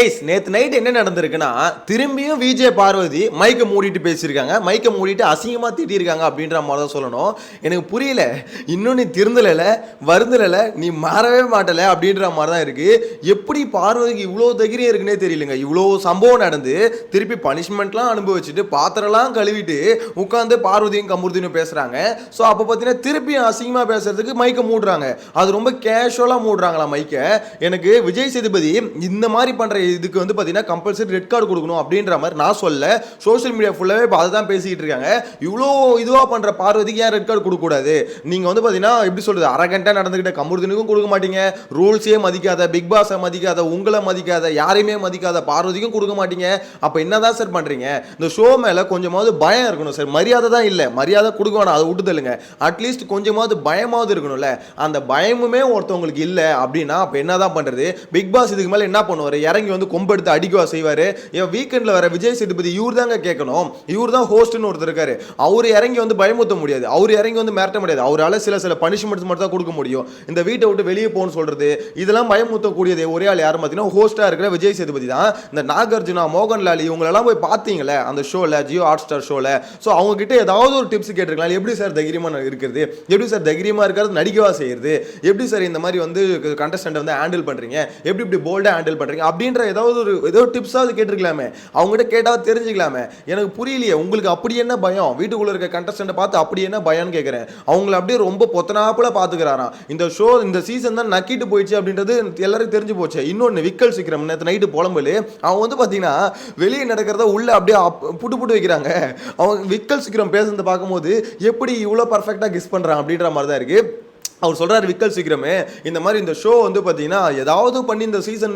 நேத்து நைட் என்ன நடந்திருக்குன்னா, திரும்பியும் விஜய் பார்வதி மைக்க மூடிட்டு பேசியிருக்காங்க. மைக்க மூடிட்டு அசிங்கமா திட்டியிருக்காங்க அப்படின்ற மாதிரி தான் சொல்லணும். எனக்கு புரியல. இன்னும் நீ திருந்தல, வருந்தல, நீ மாறவே மாட்டல அப்படின்ற மாதிரி தான் இருக்கு. எப்படி பார்வதிக்கு இவ்வளோ தைரியம் இருக்குன்னே தெரியலங்க. இவ்வளோ சம்பவம் நடந்து திருப்பி பனிஷ்மெண்ட்லாம் அனுபவிச்சுட்டு பாத்திரம்லாம் கழுவிட்டு உட்காந்து பார்வதியும் கமுருதியும் பேசுறாங்க. ஸோ அப்போ பார்த்தீங்கன்னா திருப்பியும் அசிங்கமா பேசுறதுக்கு மைக்க மூடுறாங்க. அது ரொம்ப கேஷுவலாக மூடுறாங்களா மைக்க. எனக்கு விஜய் சேதுபதி இந்த மாதிரி பண்ற இதுக்கு வந்து பார்த்தீங்கன்னா கம்பல்சரி ரெட் கார்டு கொடுக்கணும் அப்படின்ற மாதிரி நான் சொல்ல. சோஷியல் மீடியா ஃபுல்லாகவே இப்போ அதை தான் பேசிக்கிட்டு இருக்காங்க. இவ்வளோ இதுவாக பண்ணுற பார்வதிக்கு ஏன் ரெட் கார்டு கொடுக்கக்கூடாது? நீங்கள் வந்து பார்த்தீங்கன்னா எப்படி சொல்கிறது, அரகண்டாக நடந்துக்கிட்ட கமுருதினுக்கும் கொடுக்க மாட்டீங்க, ரூல்ஸே மதிக்காத, பிக் பாஸை மதிக்காத, உங்களை மதிக்காத, யாரையுமே மதிக்காத பார்வதிக்கும் கொடுக்க மாட்டீங்க. அப்போ என்னதான் சார் பண்ணுறீங்க? இந்த ஷோ மேலே கொஞ்சமாவது பயம் இருக்கணும் சார். மரியாதை தான் இல்லை, மரியாதை கொடுக்க வேணாம், அதை விட்டு தள்ளுங்க. அட்லீஸ்ட் கொஞ்சமாவது பயமாவது இருக்கணும்ல. அந்த பயமுமே ஒருத்தவங்களுக்கு இல்லை அப்படின்னா அப்போ என்னதான் பண்ணுறது? பிக் பாஸ் இதுக்கு மேலே என்ன பண்ணுவார்? இறங்கி வந்து கொம்பெடுத்து அடிக்கவா செய்வாரு? என் வீக்கெண்ட்ல வர விஜய் சேதுபதி இவர் தாங்க கேட்கணும். இவர் தான் ஹோஸ்ட்னு ஒருத்தர் இருக்காரு. அவர் இறங்கி வந்து பயமுறுத்த முடியாது, அவர் இறங்கி வந்து மிரட்ட முடியாது. அவரால் சில பனிஷ்மெண்ட்ஸ் மட்டும் தான் கொடுக்க முடியும். இந்த வீட்டை விட்டு வெளியே போகணும்னு சொல்றது இதெல்லாம் பயமுறுத்தக்கூடியது ஒரே ஆள் யாரும் பார்த்தீங்கன்னா ஹோஸ்டா இருக்கிற விஜய் சேதுபதி தான். இந்த நாகார்ஜுனா, மோகன்லால் இவங்களெல்லாம் போய் பார்த்தீங்களே அந்த ஷோல, ஜியோ ஹாட் ஸ்டார் ஷோல. ஸோ அவங்க கிட்ட ஏதாவது ஒரு டிப்ஸ் கேட்டிருக்கலாம். எப்படி சார் தைரியமா இருக்கிறது? எப்படி சார் தைரியமா இருக்கிறது நடிக்கவா செய்யறது? எப்படி சார் இந்த மாதிரி வந்து கண்டஸ்டன்ட் வந்து ஹேண்டில் பண்றீங்க? எப்படி இப்படி போல்டா ஹேண்டில் பண்றீங்க அப்படின்ற ஏதோ டிப்ஸாவது கேட்டிருக்கலாமே. அவங்ககிட்ட கேட்டாவது தெரிஞ்சுக்கலாமே. எனக்கு புரியலையே, உங்களுக்கு அப்படி என்ன பயம்? வீட்டுக்குள்ள இருக்க கண்டஸ்டன்ட் பார்த்து அப்படி என்ன பயம்னு கேட்கிறேன். அவங்கள அப்படியே ரொம்ப பொத்தனாப்புல பாத்துக்கிறாராம். இந்த ஷோ இந்த சீசன் தான் நக்கிட்டு போயிடுச்சு அப்படின்றது எல்லாரும் தெரிஞ்சு போச்சு. இன்னொன்னு விக்கல் சீக்கிரம் நேற்று நைட்டு புலம்புல அவன் வந்து பாத்தீங்கன்னா வெளியே நடக்கிறத உள்ள அப்படியே புட்டு வைக்கிறாங்க. அவன் விக்கல் சீக்கிரம் பேசுறத பார்க்கும்போது எப்படி இவ்வளவு பர்ஃபெக்டா கிஸ் பண்றான் அப்படின்ற மாதிரி தான் இருக்கு. அவர் சொல்கிறார் விக்கல் சீக்கிரமே இந்த மாதிரி இந்த ஷோ வந்து பார்த்தீங்கன்னா ஏதாவது பண்ணி இந்த சீசன்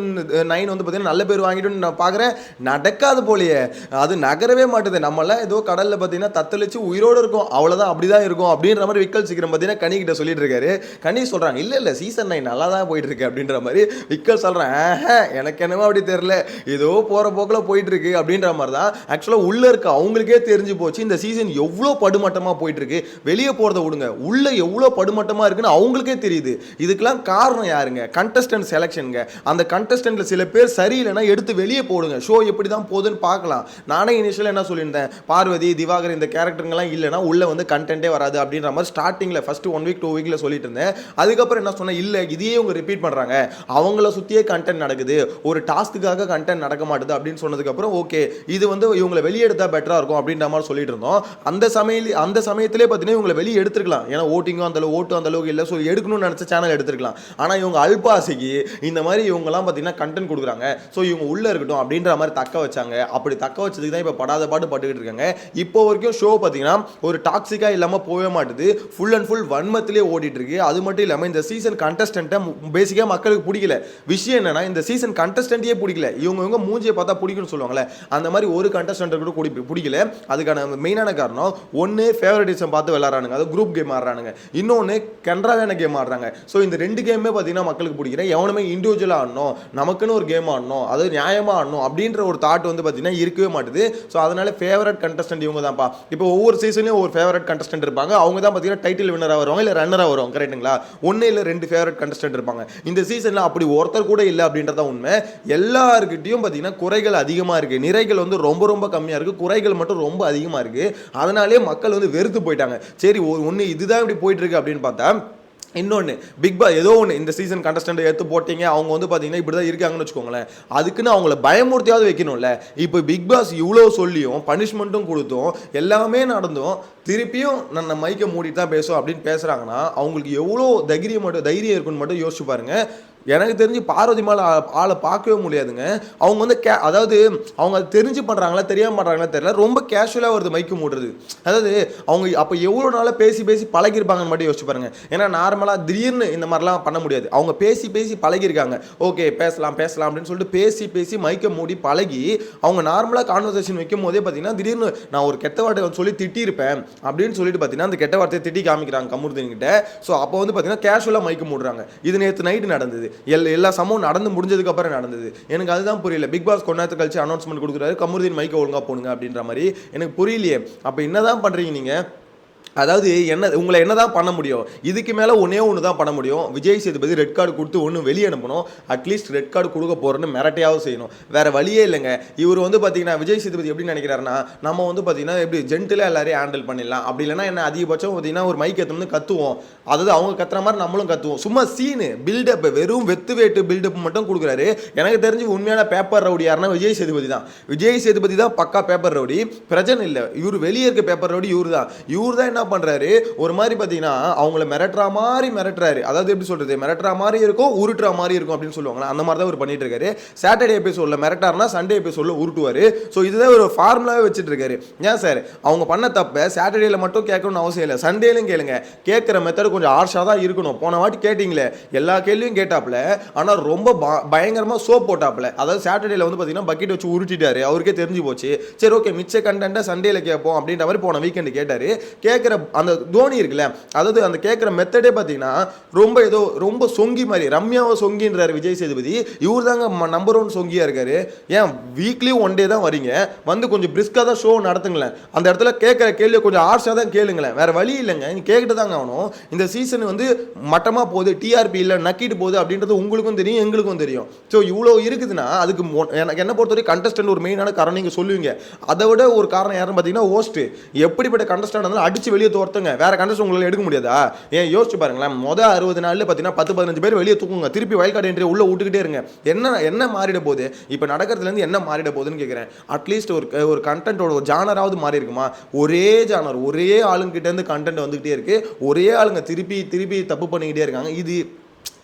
9 வந்து பார்த்தீங்கன்னா நல்ல பேர் வாங்கிட்டு நான் பார்க்குறேன். நடக்காது போலையே, அது நகரவே மாட்டுது. நம்மளாம் ஏதோ கடலில் பார்த்தீங்கன்னா தத்தளிச்சு உயிரோடு இருக்கும், அவ்வளோதான், அப்படி தான் இருக்கும் அப்படின்ற மாதிரி விக்கல் சீக்கிரம் பார்த்தீங்கன்னா கனி கிட்ட சொல்லிட்டு இருக்காரு. கனி சொல்கிறாங்க இல்லை சீசன் 9 நல்லா தான் போயிட்டு இருக்கு அப்படின்ற மாதிரி. விக்கல் சொல்கிறேன் எனக்கு என்னமோ அப்படி தெரியல, ஏதோ போகிற போக்கில் போயிட்டு இருக்கு அப்படின்ற மாதிரி தான். ஆக்சுவலாக உள்ளே இருக்க அவங்களுக்கே தெரிஞ்சு போச்சு இந்த சீசன் எவ்வளோ படுமட்டமாக போயிட்டு இருக்கு. வெளியே போகிறத விடுங்க, உள்ள எவ்வளோ படுமட்டமாக இருக்குன்னு அவங்களுக்கே தெரியுது. இதுக்கெல்லாம் காரணம் யாருங்க? கண்டஸ்டன்ட் செலக்ஷனுங்க. அந்த கண்டஸ்டன்ட்ல சில பேர் சரியில்லைன்னா எடுத்து வெளியே போடுங்க. ஷோ எப்படி தான் போகுதுன்னு பார்க்கலாம். நானே இனிஷியலாக என்ன சொல்லியிருந்தேன், பார்வதி, திவாகர் இந்த கேரக்டருங்கெல்லாம் இல்லைன்னா உள்ள வந்து கண்டென்ட்டே வராது அப்படின்ற மாதிரி ஸ்டார்டிங்கில் ஃபர்ஸ்ட் 1 வீக் 2 வீக்கில் சொல்லிட்டு இருந்தேன். அதுக்கப்புறம் என்ன சொன்னேன், இல்லை இதையே இவங்க ரிப்பீட் பண்ணுறாங்க, அவங்கள சுற்றியே கண்டென்ட் நடக்குது, ஒரு டாஸ்க்குக்காக கண்டென்ட் நடக்க மாட்டுது அப்படின்னு சொன்னதுக்கப்புறம் ஓகே இது வந்து இவங்களை வெளியே எடுத்தா பெட்டராக இருக்கும் அப்படின்ற மாதிரி சொல்லிட்டு இருந்தோம். அந்த சமயத்திலே பார்த்தீங்கன்னா இவங்களை வெளியே எடுத்துருக்கலாம். ஏன்னா ஓட்டிங்கும் அந்த ஓட்டு அந்த அளவுக்கு இல்லை, ஸோ எடுக்கணும்னு நினச்ச சேனல் எடுத்துருக்கலாம். ஆனால் இவங்க அல்பாசைக்கு இந்த மாதிரி இவங்கெல்லாம் பார்த்தீங்கன்னா கண்டென்ட் கொடுக்குறாங்க, ஸோ இவங்க உள்ளே இருக்கட்டும் அப்படின்ற மாதிரி தக்க வச்சாங்க. அப்படி தக்க வச்சதுக்கு தான் இப்போ படாத பாட்டு பட்டுக்கிட்டு இருக்காங்க. இப்போ வரைக்கும் ஷோ பார்த்தீங்கன்னா ஒரு டாக்ஸிக்காக இல்லாமல் போகவே மாட்டுது, ஃபுல் அண்ட் ஃபுல் வன்மத்திலே ஓடிட்டு இருக்கு. அது மட்டும் இல்லாமல் இந்த சீசன் கண்டஸ்டன்ட்டை பேசிக்காக மக்களுக்கு பிடிக்கல. விஷயம் என்னன்னா இந்த சீசன் கண்டஸ்டன்ட்டையே பிடிக்கல. இவங்க மூஞ்சியை பார்த்தா பிடிக்கும்னு சொல்லுவாங்களே, அந்த மாதிரி ஒரு கண்டஸ்டன்ட் கூட பிடிக்கல. அதுக்கான மெயினான காரணம் ஒன்று ஃபேவரட்டிசம் பார்த்து விளையாடுறானுங்க, அது குரூப் கேம் ஆடுறானுங்க. இன்னொன்று கன்றாவான கேம் ஆடுறாங்க. ஸோ இந்த ரெண்டு கேமே பார்த்தீங்கன்னா மக்களுக்கு பிடிக்கிற, எவனுமே இண்டிவிஜுவலாக ஆடணும், நமக்குன்னு ஒரு கேம் ஆடணும், அது நியாயமாக ஆடணும் அப்படின்ற ஒரு தாட் வந்து பார்த்தீங்கன்னா இருக்கவே மாட்டுது. ஸோ அதனால ஃபேவரட் கண்டஸ்டன்ட் இவங்க தான்ப்பா. இப்போ ஒவ்வொரு சீசன்லையும் ஒரு ஃபேவரட் கண்டஸ்டன்ட் இருப்பாங்க. அவங்க தான் பார்த்தீங்கன்னா டைட்டில் வின்னராக வருவாங்க, இல்லை ரன்னராக வருவாங்க. கரெக்டுங்களா? ஒன்று இல்லை 2 ஃபேவரட் கண்டஸ்டன்ட் இருப்பாங்க. இந்த சீசனில் அப்படி ஒருத்தர் கூட இல்லை அப்படின்றத உண்மை. எல்லாருக்கிட்டையும் பார்த்தீங்கன்னா குறைகள் அதிகமாக இருக்குது, நிறைகள் வந்து ரொம்ப ரொம்ப கம்மியாக இருக்குது, குறைகள் மட்டும் ரொம்ப அதிகமாக இருக்குது. அதனாலே மக்கள் வந்து வெறுத்து போயிட்டாங்க. சரி ஒன்று இதுதான் இப்படி போயிட்டு இருக்கு அப்படின்னு பார்த்தா, இன்னொன்று பிக் பாஸ் ஏதோ ஒன்று இந்த சீசன் கண்டஸ்டன்ட் எடுத்து போட்டிங்க, அவங்க வந்து பார்த்தீங்கன்னா இப்படி தான் இருக்காங்கன்னு வச்சுக்கோங்களேன். அதுக்குன்னு அவங்கள பயமுறுத்தியாவது வைக்கணும்ல. இப்போ பிக் பாஸ் இவ்வளோ சொல்லியும் பனிஷ்மெண்ட்டும் கொடுத்தும் எல்லாமே நடந்தும் திருப்பியும் நான் மைக்கை மூடிட்டு தான் பேசுவோம் அப்படின்னு பேசுகிறாங்கன்னா அவங்களுக்கு எவ்வளோ தைரியம் இருக்குன்னு மட்டும் யோசிச்சு பாருங்க. எனக்கு தெரிஞ்சு பார்வதி மேலே ஆளை பார்க்கவே முடியாதுங்க. அவங்க வந்து அதாவது அவங்க தெரிஞ்சு பண்ணுறாங்களா தெரியாமல் பண்ணுறாங்களா தெரியல, ரொம்ப கேஷுவலாக வருது மைக்கு மூடுறது. அதாவது அவங்க அப்போ எவ்வளோ நாளாக பேசி பழகிருப்பாங்கன்னு மட்டும் யோசிச்சு பாருங்க. ஏன்னா நார்மலாக திடீர்னு இந்த மாதிரிலாம் பண்ண முடியாது. அவங்க பேசி பழகிருக்காங்க. ஓகே பேசலாம் அப்படின்னு சொல்லிட்டு பேசி மைக்கை மூடி பழகி அவங்க நார்மலாக கான்வர்சேஷன் வைக்கும் போதே பார்த்தீங்கன்னா திடீர்னு நான் ஒரு கெட்ட வார்த்தை சொல்லி திட்டிருப்பேன் அப்படின்னு சொல்லிட்டு பார்த்தீங்கன்னா அந்த கெட்ட வார்த்தையை திட்டி காமிக்கிறாங்க கமுருதின்கிட்ட. ஸோ அப்போ வந்து பார்த்தீங்கன்னா கேஷுவலாக மைக்கு மூடுறாங்க. இது நேற்று நைட்டு நடந்தது. எல்லா சம்பவம் நடந்து முடிஞ்சதுக்கு அப்புறம் நடந்தது. எனக்கு அதுதான் புரியல. பிக் பாஸ் கொஞ்ச நேரத்துக்கு கழிச்சு அனௌன்ஸ்மெண்ட் கொடுக்குறாரு, கமுருதீன் மைக்க ஒழுங்கா போடுங்க அப்படின்ற மாதிரி. எனக்கு புரியலையே. அப்ப என்னதான் பண்றீங்க நீங்க? அதாவது உங்களை என்னதான் பண்ண முடியும், இதுக்கு மேலே ஒன்றே ஒன்று தான் பண்ண முடியும். விஜய் சேதுபதி ரெட் கார்டு கொடுத்து ஒன்று வெளியே அனுப்பணும், அட்லீஸ்ட் ரெட் கார்டு கொடுக்க போகிறேன்னு மிரட்டையாவது செய்யணும். வேறு வழியே இல்லைங்க. இவர் வந்து பார்த்தீங்கன்னா விஜய் சேதுபதி எப்படி நினைக்கிறாருன்னா, நம்ம வந்து பார்த்தீங்கன்னா எப்படி ஜென்டிலாக எல்லாரையும் ஹேண்டில் பண்ணிடலாம், அப்படி இல்லைன்னா என்ன அதிகபட்சம் பார்த்தீங்கன்னா ஒரு மைக் ஏற்றணும்னு கத்துவோம், அதாவது அவங்க கத்துற மாதிரி நம்மளும் கத்துவோம். சும்மா சீனு பில்டப், வெறும் வெத்து வேட்டு பில்டப் மட்டும் கொடுக்குறாரு. எனக்கு தெரிஞ்சு உண்மையான பேப்பர் ரவுடி யாருன்னா விஜய் சேதுபதி தான். விஜய் சேதுபதி தான் பக்கா பேப்பர் ரவுடி, பிரச்சனை இல்லை. இவர் வெளியே இருக்க பேப்பர் ரவுடி இவர் தான் என்ன பண்றாரு, ஒரு மாதிரி பாத்தீங்கன்னா அவங்கள மிரட்டுற மாதிரி மிரட்டுறாரு. அதாவது எப்படி சொல்றது, மிரட்டுற மாதிரி இருக்கும், உருட்டுற மாதிரி இருக்கும் அப்படின்னு சொல்லுவாங்க. அந்த மாதிரி தான் அவர் பண்ணிட்டு இருக்காரு. சாட்டர்டே எபிசோட்ல மிரட்டாருன்னா சண்டே எபிசோட்ல உருட்டுவாரு. ஸோ இதுதான் ஒரு ஃபார்முலாவே வச்சுட்டு இருக்காரு. ஏன் சார் அவங்க பண்ண தப்ப சாட்டர்டேல மட்டும் கேட்கணும்னு அவசியம் இல்லை, சண்டேலும் கேளுங்க. கேட்கிற மெத்தட் கொஞ்சம் ஆர்ஷா தான் இருக்கணும். போன வாட்டி கேட்டீங்களே எல்லா கேள்வியும் கேட்டாப்ல, ஆனால் ரொம்ப பயங்கரமா சோப் போட்டாப்ல. அதாவது சாட்டர்டேல வந்து பாத்தீங்கன்னா பக்கெட் வச்சு உருட்டிட்டாரு, அவருக்கே தெரிஞ்சு போச்சு. சரி ஓகே மிச்ச கண்டென்ட்டை சண்டேல கேட்போம் அப்படின்ற மாதிரி போன வீக்கெண்டு கேட்டாரு. கேட்கிற அந்த தோனி இருக்குல்ல, அதாவது அந்த கேட்குற மெத்தடே பார்த்தீங்கன்னா ரொம்ப சொங்கி மாதிரி, ரம்யாவை சொங்கின்றார் விஜய் சேதுபதி. இவர் தாங்க நம்பர் 1 சொங்கியா இருக்காரு. ஏன் வீக்லி 1 டே தான் வரீங்க, வந்து கொஞ்சம் பிரிஸ்காக தான் ஷோ நடத்துங்களேன். அந்த இடத்துல கேட்குற கேள்வி கொஞ்சம் ஆர்ஷாக தான் கேளுங்களேன், வேற வழி இல்லைங்க. நீங்க கேட்டுட்டு தாங்க ஆகணும். இந்த சீசன் வந்து மட்டமாக போகுது, டிஆர்பி இல்லை நக்கிட்டு போகுது அப்படின்றது உங்களுக்கும் தெரியும் எங்களுக்கும் தெரியும். ஸோ இவ்வளோ இருக்குதுன்னா அதுக்கு எனக்கு என்ன பொறுத்தவரை கண்டஸ்டன்ட் ஒரு மெயினான காரணம் நீங்கள் சொல்லுவீங்க. அதை விட ஒரு காரணம் யாருன்னு பார்த்தீங்கன்னா ஹோஸ்ட். எப்படிப்பட்ட கண்டஸ்டன்ட் இருந்தாலும் அடிச்சு வெளியே தோர்த்துங்க, வேற கண்டஸ்ட் உங்களால் எடுக்க முடியாதா? ஏன் யோசிச்சு பாருங்களேன், மொதல் 60 நாள்ல பார்த்தீங்கன்னா 10-15 பேர் வெளியே தூக்குங்க, திருப்பி வயல் கார்டு என்ட்ரி உள்ள விட்டுக்கிட்டே இருங்க. என்ன மாறிட போகுது இப்போ நடக்கிறதுலேருந்து, என்ன மாறிட போகுதுன்னு கேட்குறேன். அட்லீஸ்ட் ஒரு கண்டென்ட்டோட ஒரு ஜானராவது மாறி இருக்குமா? ஒரே ஜானர், ஒரே ஆளுங்கிட்ட இருந்து கண்டென்ட் வந்துகிட்டே இருக்கு, ஒரே ஆளுங்க திருப்பி தப்பு பண்ணிக்கிட்டே இருக்காங்க.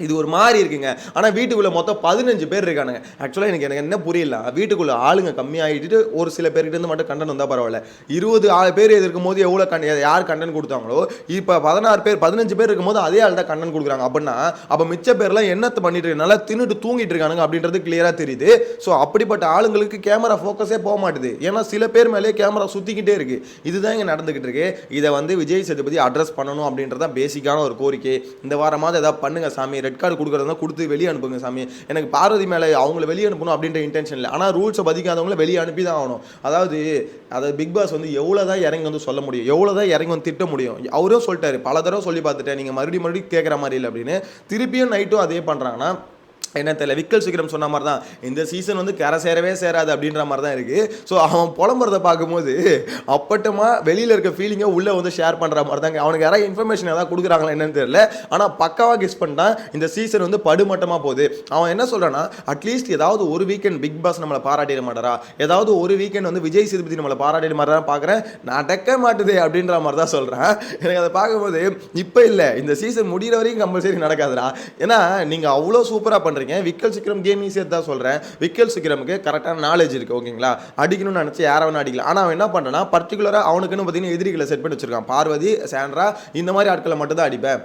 இது ஒரு மாதிரி இருக்குங்க. ஆனால் வீட்டுக்குள்ளே மொத்தம் 15 பேர் இருக்கானுங்க. ஆக்சுவலாக எனக்கு என்ன புரியல, வீட்டுக்குள்ளே ஆளுங்க கம்மியாகிட்டு ஒரு சில பேர்கிட்ட இருந்து மட்டும் கண்டென்ட் வந்தால் பரவாயில்ல. 20 பேர் இருக்கும் போது எவ்வளோ யார் கண்டென்ட் கொடுத்தாங்களோ, இப்போ 15 பேர் இருக்கும் போது அதே ஆள் தான் கண்டென்ட் கொடுக்குறாங்க. அப்படின்னா அப்போ மிச்ச பேர்லாம் என்னத்தை பண்ணிட்டு இருக்கு, நல்லா தின்னுட்டு தூங்கிட்டு இருக்கானுங்க அப்படின்றது கிளியராக தெரியுது. ஸோ அப்படிப்பட்ட ஆளுங்களுக்கு கேமரா ஃபோக்கஸே போக மாட்டுது. ஏன்னா சில பேர் மேலே கேமரா சுற்றிக்கிட்டே இருக்கு. இதுதான் இங்கே நடந்துகிட்டு இருக்கு. இதை வந்து விஜய் சேதுபதி அட்ரஸ் பண்ணணும் அப்படின்றதான் பேசிக்கான ஒரு கோரிக்கை. இந்த வாரமாவது ஏதாவது பண்ணுங்க சாமி, ரெட் கார்டு கொடுக்குறதா கொடுத்து வெளியே அனுப்புங்க சாமி. எனக்கு பார்வதி மேலே அவங்கள வெளியே அனுப்பணும் அப்படின்ற இன்டென்ஷன் இல்லை, ஆனால் ரூல்ஸை பதிக்காதவங்கள வெளியே அனுப்பி தான் ஆகணும். அதாவது பிக் பாஸ் வந்து எவ்வளோதான் இறங்கி வந்து சொல்ல முடியும், எவ்வளோதான் இறங்கி வந்து திட்ட முடியும். அவரும் சொல்லிட்டாரு, பல தடவை சொல்லி பார்த்துட்டேன், நீங்கள் மறுபடியும் கேட்குற மாதிரி இல்லை அப்படின்னு. திருப்பியும் நைட்டும் அதே பண்ணுறாங்கன்னா என்ன தெரியல. விக்கல் சீக்கிரம் சொன்ன மாதிரி தான் இந்த சீசன் வந்து கரை சேராது அப்படின்ற மாதிரி தான் இருக்குது. ஸோ அவன் புலம்புறதை பார்க்கும்போது அப்பட்டமாக வெளியில் இருக்க ஃபீலிங்கை உள்ளே வந்து ஷேர் பண்ணுற மாதிரி தாங்க. அவனுக்கு யாராவது இன்ஃபர்மேஷன் ஏதாவது கொடுக்குறாங்களா என்னன்னு தெரியல. ஆனால் பக்காவாக கெஸ் பண்ணிட்டான், இந்த சீசன் வந்து படுமட்டமாக போகுது. அவன் என்ன சொல்கிறான்னா, அட்லீஸ்ட் ஏதாவது ஒரு வீக்கெண்ட் பிக் பாஸ் நம்மளை பாராட்டிட மாட்டாரா, ஏதாவது ஒரு வீக்கெண்ட் வந்து விஜய் சேதுபதி நம்மளை பாராட்டிட மாட்டாரா பார்க்குறேன், நடக்க மாட்டுது அப்படின்ற மாதிரி தான் சொல்கிறேன். எனக்கு அதை பார்க்கும்போது இப்போ இல்லை, இந்த சீசன் முடிகிற வரைக்கும் கம்பல்சரி நடக்காதுடா. ஏன்னா நீங்கள் அவ்வளோ சூப்பராக பண்ணுறீங்க. விக்கல் சீக்கிரம் கேமிங் சேர்த்து தான் சொல்கிறேன். விக்கல் சீக்கிரமுக்கு கரெக்டான நாலேஜ் இருக்குது, ஓகேங்களா? அடிக்கணும்னு நினச்சி யாராவது அடிக்கலாம். ஆனால் அவன் என்ன பண்ணுறான்னா, பர்டிகுலராக அவனுக்குன்னு பார்த்தீங்கன்னா எதிரிகளை செட் பண்ணி வச்சிருக்கான். பார்வதி, சாண்ட்ரா, இந்த மாதிரி ஆட்களை மட்டும் தான் அடிப்பேன்,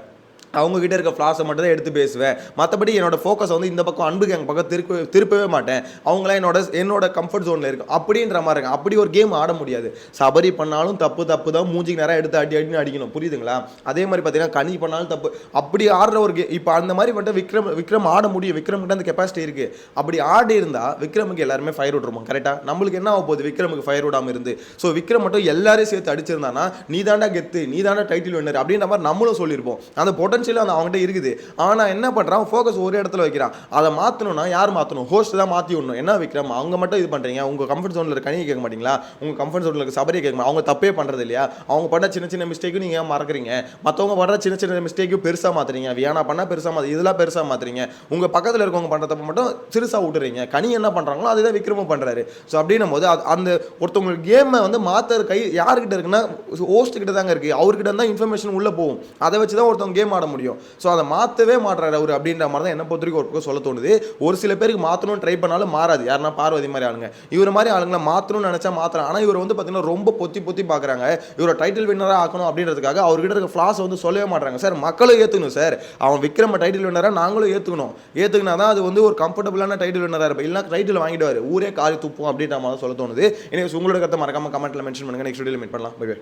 அவங்ககிட்ட இருக்க ஃப்ளாஸை மட்டும் தான் எடுத்து பேசுவேன். மற்றபடி என்னோட ஃபோக்கஸ் வந்து இந்த பக்கம் அன்புக்கு எங்கள் பக்கம் திருப்பவே மாட்டேன். அவங்களாம் என்னோட கம்ஃபர்ட் ஜோனில் இருக்கும் அப்படின்ற மாதிரி இருக்கும். அப்படி ஒரு கேம் ஆட முடியாது. சபரி பண்ணாலும் தப்பு தான், மூஞ்சிக்கு நேரம் எடுத்து அடின்னு அடிக்கணும், புரியுதுங்களா? அதே மாதிரி பார்த்தீங்கன்னா கனி பண்ணாலும் தப்பு. அப்படி ஆடுற ஒரு கேம் இப்போ அந்த மாதிரி மட்டும் விக்ரம் ஆட முடியும். விக்ரம் கிட்ட அந்த கெப்பாசிட்டி இருக்குது. அப்படி ஆடி இருந்தால் விக்ரமுக்கு எல்லாருமே ஃபயர் விட்ருவோம். கரெக்டாக நம்மளுக்கு என்ன ஆக போகுது, விக்ரமுக்கு ஃபயர் விடாமல் இருந்து. ஸோ விக்ரம் மட்டும் எல்லாரையும் சேர்த்து அடிச்சிருந்தானா, நீ தாண்டா கெத்து, நீ தாண்டா டைட்டில் வின்னர் அப்படின்ற மாதிரி நம்மளும் சொல்லியிருப்போம். அந்த பொட்டன்ஷியல் அந்த அவங்ககிட்ட இருக்குது. ஆனால் என்ன பண்ணுறான், ஃபோக்கஸ் ஒரு இடத்துல வைக்கிறான். அதை மாற்றணும்னா யார் மாற்றணும்? ஹோஸ்ட் தான் மாற்றி விடணும். என்ன விக்ரம் அவங்க மட்டும் இது பண்ணுறீங்க, உங்கள் கம்ஃபர்ட் ஜோனில் இருக்க கனியை கேட்க மாட்டீங்களா, உங்கள் கம்ஃபர்ட் ஜோனில் இருக்க சபரியை கேட்க மாட்டீங்க. அவங்க தப்பே பண்ணுறது இல்லையா? அவங்க பண்ண சின்ன மிஸ்டேக்கும் நீங்கள் ஏன் மறக்கிறீங்க? மற்றவங்க பண்ணுற சின்ன மிஸ்டேக்கும் பெருசாக மாற்றுறீங்க. வியானா பண்ணால் பெருசாக மாற்று, இதெல்லாம் பெருசாக மாற்றுறீங்க. உங்கள் பக்கத்தில் இருக்கவங்க பண்ணுற தப்பு மட்டும் சிறுசாக விட்டுறீங்க. கனி என்ன பண்ணுறாங்களோ அதுதான் விக்ரமும் பண்ணுறாரு. ஸோ அப்படின்னும் போது அந்த ஒருத்தவங்க கேமை வந்து மாற்ற கை யாருக்கிட்ட இருக்குன்னா ஹோஸ்ட் கிட்ட தாங்க இருக்குது. அவர்கிட்ட தான் இன்ஃபர்மேஷன் உள்ளே போகும். அதை வச்சு தான் ஒருத்தவங்க கேம் ஆட முடியும். ஸோ அதை மாற்றவே மாட்டுறாரு அவர் அப்படின்ற மாதிரி தான் என்ன பொறுத்தவரைக்கும் ஒரு பக்கம் சொல்ல தோணுது. ஒரு சில பேருக்கு மாற்றணும்னு ட்ரை பண்ணாலும் மாறாது. யாருன்னா பார்வதி மாதிரி ஆளுங்க, இவர் மாதிரி ஆளுங்களை மாற்றணும்னு நினச்சா மாற்றுறாங்க. ஆனால் இவர் வந்து பார்த்தீங்கன்னா ரொம்ப பொத்தி பார்க்குறாங்க. இவரை டைட்டில் வின்னராக ஆக்கணும் அப்படின்றதுக்காக அவர்கிட்ட இருக்க ஃப்ளாஸ் வந்து சொல்லவே மாட்டாங்க. சார் மக்களும் ஏற்றுக்கணும் சார், அவன் விக்ரம டைட்டில் வின்னராக நாங்களும் ஏற்றுக்கினா தான் அது வந்து ஒரு கம்ஃபர்டபுளான டைட்டில் வின்னராக இருப்பேன். இல்லைனா டைட்டில் வாங்கிடுவார், ஊரே காரி துப்பும் அப்படின்ற மாதிரி சொல்ல தோணுது. எனக்கு உங்களோட கருத்தை மறக்காம கமெண்ட்டில் மென்ஷன் பண்ணுங்கள். நெக்ஸ்ட் வீடியோவில் மீட் பண்ணலாம். பை.